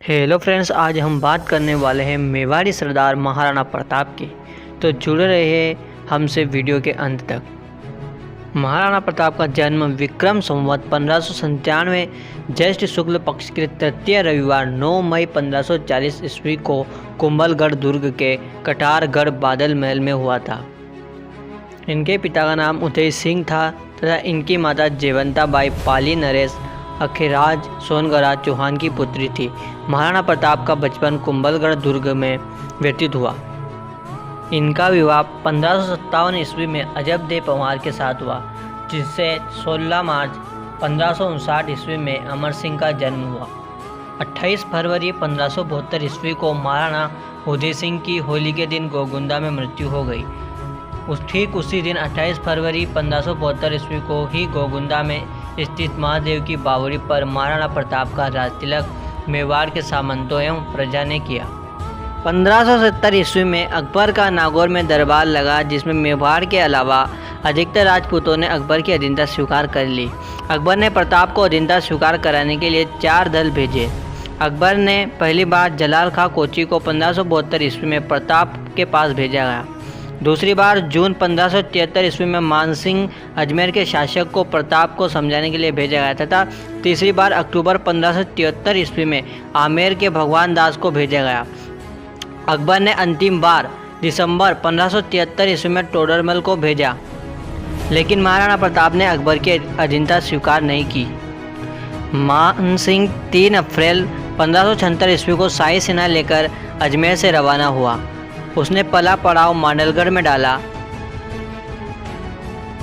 Hello friends, आज हम बात करने वाले हैं मेवाड़ी सरदार महाराणा प्रताप की। तो जुड़े रहिए हमसे वीडियो के अंत तक। महाराणा प्रताप का जन्म विक्रम संवत 1597 ज्येष्ठ शुक्ल पक्ष के तृतीय रविवार 9 मई 1540 ईस्वी को कुंभलगढ़ दुर्ग के कटारगढ़ बादल महल में हुआ था। इनके पिता का नाम उदय सिंह था तथा इनकी माता जयवंता बाई पाली नरेश अखिराज सोनगराज चौहान की पुत्री थी। महाराणा प्रताप का बचपन कुंभलगढ़ दुर्ग में व्यतीत हुआ। इनका विवाह 1557 ईस्वी में अजबदेव पंवार के साथ हुआ, जिससे 16 मार्च 1559 ईस्वी में अमर सिंह का जन्म हुआ। 28 फरवरी 1572 ईस्वी को महाराणा उदय सिंह की होली के दिन गोगुंदा में मृत्यु हो गई। ठीक उसी दिन 28 फरवरी 1572 ईस्वी को ही गोगुंदा में स्थित महादेव की बावड़ी पर महाराणा प्रताप का राजतिलक मेवाड़ के सामंतों एवं प्रजा ने किया। 1570 ईस्वी में अकबर का नागौर में दरबार लगा, जिसमें मेवाड़ के अलावा अधिकतर राजपूतों ने अकबर की अधीनता स्वीकार कर ली। अकबर ने प्रताप को अधीनता स्वीकार कराने के लिए 4 दल भेजे। अकबर ने पहली बार जलाल खां कोची को 1572 ईस्वी में प्रताप के पास भेजा गया। दूसरी बार जून 1573 ईस्वी में मानसिंह अजमेर के शासक को प्रताप को समझाने के लिए भेजा गया तथा तीसरी बार अक्टूबर 1573 ईस्वी में आमेर के भगवान दास को भेजा गया। अकबर ने अंतिम बार दिसंबर 1573 ईस्वी में टोडरमल को भेजा, लेकिन महाराणा प्रताप ने अकबर की अधीनता स्वीकार नहीं की। मानसिंह 3 अप्रैल 1576 ईस्वी को शाही सेना लेकर अजमेर से रवाना हुआ। उसने पहला पड़ाव मांडलगढ़ में डाला।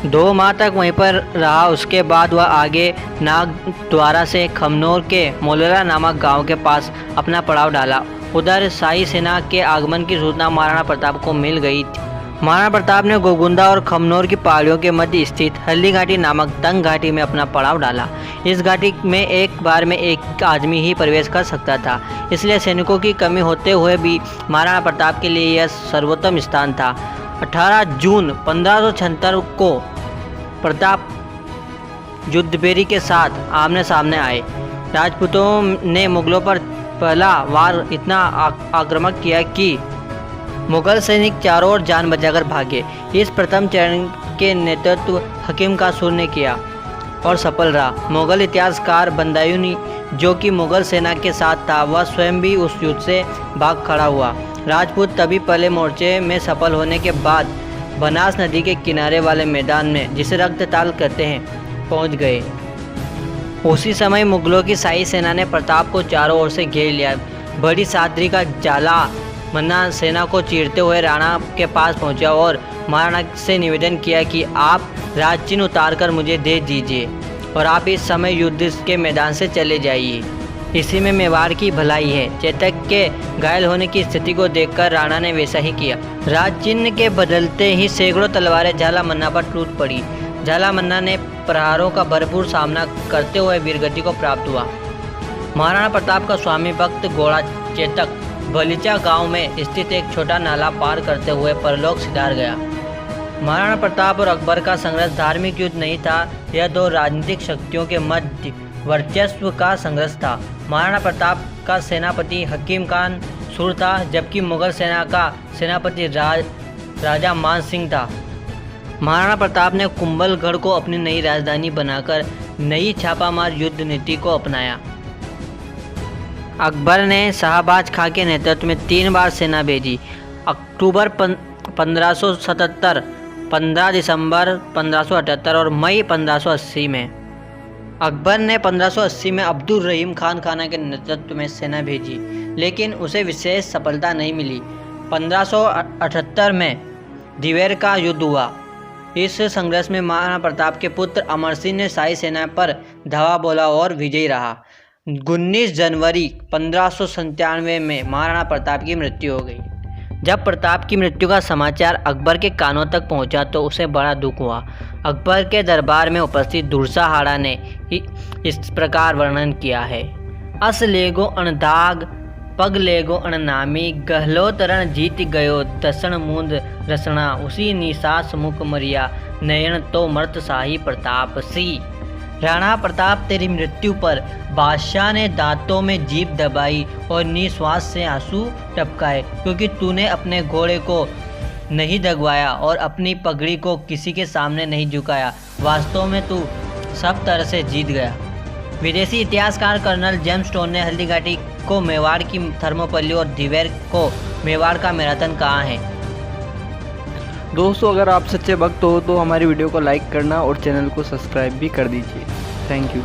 2 माह तक वहीं पर रहा। उसके बाद वह आगे नागद्वारा से खमनोर के मोलेरा नामक गांव के पास अपना पड़ाव डाला। उधर शाही सेना के आगमन की सूचना महाराणा प्रताप को मिल गई थी। महाराणा प्रताप ने गोगुंदा और खमनोर की पहाड़ियों के मध्य स्थित हल्दी घाटी नामक तंग घाटी में अपना पड़ाव डाला। इस घाटी में एक बार में एक आदमी ही प्रवेश कर सकता था, इसलिए सैनिकों की कमी होते हुए भी महाराणा प्रताप के लिए यह सर्वोत्तम स्थान था। 18 जून 1576 को प्रताप युद्धभेरी के साथ आमने सामने आए। राजपूतों ने मुगलों पर पहला वार इतना आक्रामक किया कि मुगल सैनिक चारों ओर जान बचाकर भागे। इस प्रथम चरण के नेतृत्व हकीम कासूर ने किया और सफल रहा। मुगल इतिहासकार बदायूनी, जो कि मुगल सेना के साथ था, वह स्वयं भी उस युद्ध से भाग खड़ा हुआ। राजपूत तभी पहले मोर्चे में सफल होने के बाद बनास नदी के किनारे वाले मैदान में, जिसे रक्तताल कहते हैं, पहुंच गए। उसी समय मुगलों की शाही सेना ने प्रताप को चारों ओर से घेर लिया। बड़ी सादरी का जाला मन्ना सेना को चीरते हुए राणा के पास पहुंचा और महाराणा से निवेदन किया कि आप राजचिन्ह उतारकर मुझे दे दीजिए और आप इस समय युद्ध के मैदान से चले जाइए। इसी में मेवाड़ की भलाई है। चेतक के घायल होने की स्थिति को देखकर राणा ने वैसा ही किया। राजचिन्ह के बदलते ही सैकड़ों तलवारें झाला मन्ना पर टूट पड़ी। झाला मन्ना ने प्रहारों का भरपूर सामना करते हुए वीरगति को प्राप्त हुआ। महाराणा प्रताप का स्वामी भक्त घोड़ा चेतक बलीचा गांव में स्थित एक छोटा नाला पार करते हुए परलोक सिधार गया। महाराणा प्रताप और अकबर का संघर्ष धार्मिक युद्ध नहीं था, यह 2 राजनीतिक शक्तियों के मध्य वर्चस्व का संघर्ष था। महाराणा प्रताप का सेनापति हकीम खान सुर था, जबकि मुगल सेना का सेनापति राजा मान सिंह था। महाराणा प्रताप ने कुंभलगढ़ को अपनी नई राजधानी बनाकर नई छापामार युद्ध नीति को अपनाया। अकबर ने शाहबाज खां के नेतृत्व में 3 बार सेना भेजी। अक्टूबर 1577, 15 दिसंबर 1578 और मई 1580 में। अकबर ने 1580 में अब्दुल रहीम खान खाना के नेतृत्व में सेना भेजी, लेकिन उसे विशेष सफलता नहीं मिली। 1578 में दिवेर का युद्ध हुआ। इस संघर्ष में महाराणा प्रताप के पुत्र अमर सिंह ने शाही सेना पर धावा बोला और विजयी रहा। 19 जनवरी 1597 में महाराणा प्रताप की मृत्यु हो गई। जब प्रताप की मृत्यु का समाचार अकबर के कानों तक पहुंचा तो उसे बड़ा दुख हुआ। अकबर के दरबार में उपस्थित दुरसा हाड़ा ने इस प्रकार वर्णन किया है। अस लेगो अणदाग पग लेगो अणनामी, गहलो तरण जीत गयो दसन मूंद रसना, उसी निसास मुख मरिया, नयन तो मर्त शाही प्रताप सी। राणा प्रताप, तेरी मृत्यु पर बादशाह ने दांतों में जीभ दबाई और निश्वास से आंसू टपकाए, क्योंकि तूने अपने घोड़े को नहीं दगवाया और अपनी पगड़ी को किसी के सामने नहीं झुकाया। वास्तव में तू सब तरह से जीत गया। विदेशी इतिहासकार कर्नल जेम्स स्टोन ने हल्दीघाटी को मेवाड़ की थर्मोपल्ली और दिवेर को मेवाड़ का मैराथन कहा है। दोस्तों, अगर आप सच्चे भक्त हो तो हमारी वीडियो को लाइक करना और चैनल को सब्सक्राइब भी कर दीजिए। Thank you.